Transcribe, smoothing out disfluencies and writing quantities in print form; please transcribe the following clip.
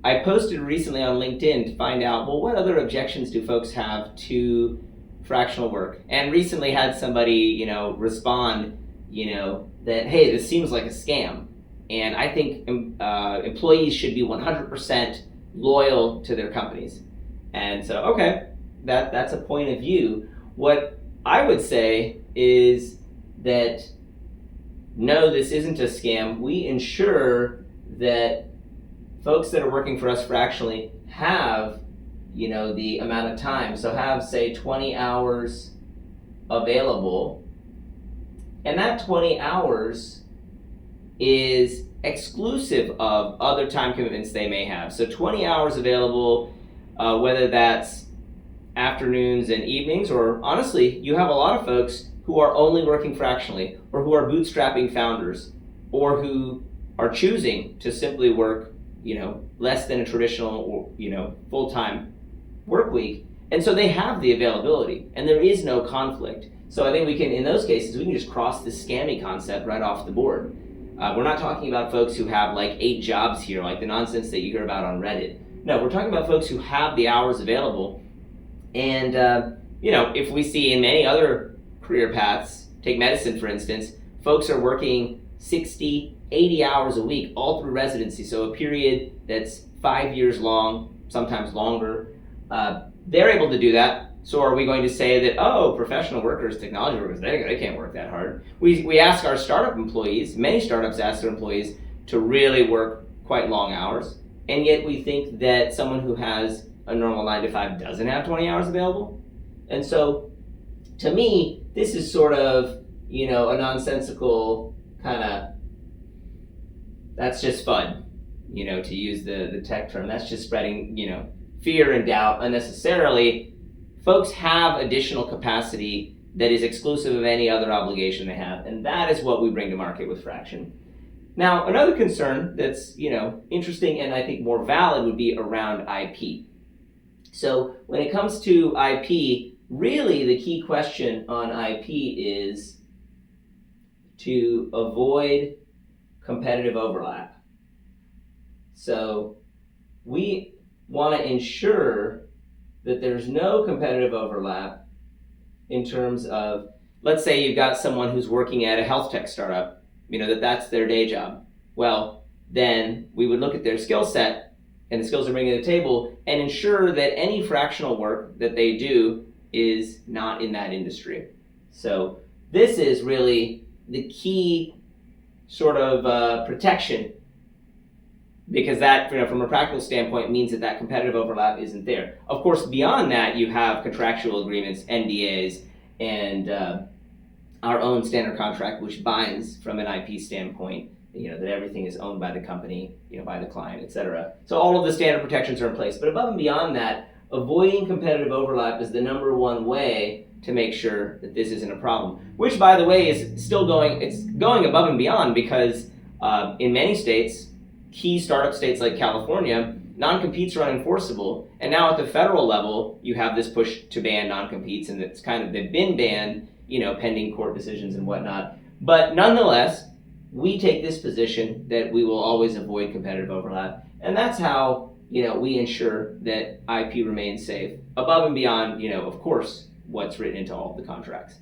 I posted recently on LinkedIn to find out, well, what other objections do folks have to fractional work? And recently had somebody, respond, that, hey, this seems like a scam. And I think employees should be 100% loyal to their companies. And so, okay, that's a point of view. What I would say is that, no, this isn't a scam. We ensure that folks that are working for us fractionally have, the amount of time. So have, say, 20 hours available. And that 20 hours is exclusive of other time commitments they may have. So 20 hours available, whether that's afternoons and evenings, or honestly, you have a lot of folks who are only working fractionally, or who are bootstrapping founders, or who are choosing to simply work, less than a traditional, full-time work week. And so they have the availability, and there is no conflict. So I think we can, in those cases, we can just cross this scammy concept right off the board. We're not talking about folks who have like 8 jobs here, like the nonsense that you hear about on Reddit. No, we're talking about folks who have the hours available. And, if we see in many other career paths, take medicine for instance, folks are working 60, 80 hours a week all through residency. So a period that's 5 years long, sometimes longer. They're able to do that. So are we going to say that, oh, professional workers, technology workers, they can't work that hard? We ask our startup employees, many startups ask their employees to really work quite long hours. And yet we think that someone who has a normal 9 to 5 doesn't have 20 hours available. And so to me, this is sort of, a nonsensical kind of, that's just fun, to use the tech term. That's just spreading, fear and doubt unnecessarily. Folks have additional capacity that is exclusive of any other obligation they have, and that is what we bring to market with Fraction. Now, another concern that's, interesting and I think more valid would be around IP. So when it comes to IP, really the key question on IP is to avoid competitive overlap. So we want to ensure that there's no competitive overlap in terms of, let's say you've got someone who's working at a health tech startup, that's their day job. Well, then we would look at their skill set and the skills they're bringing to the table and ensure that any fractional work that they do is not in that industry. So this is really the key sort of protection, because that, from a practical standpoint, means that competitive overlap isn't there. Of course, beyond that, you have contractual agreements, NDAs, and our own standard contract, which binds from an IP standpoint, that everything is owned by the company, by the client, etc. So all of the standard protections are in place. But above and beyond that, avoiding competitive overlap is the number one way to make sure that this isn't a problem. Which, by the way, is still going above and beyond, because in many states, key startup states like California, non-competes are unenforceable. And now at the federal level, you have this push to ban non-competes, and they've been banned, pending court decisions and whatnot. But nonetheless, we take this position that we will always avoid competitive overlap. And that's how, we ensure that IP remains safe above and beyond, of course, what's written into all of the contracts.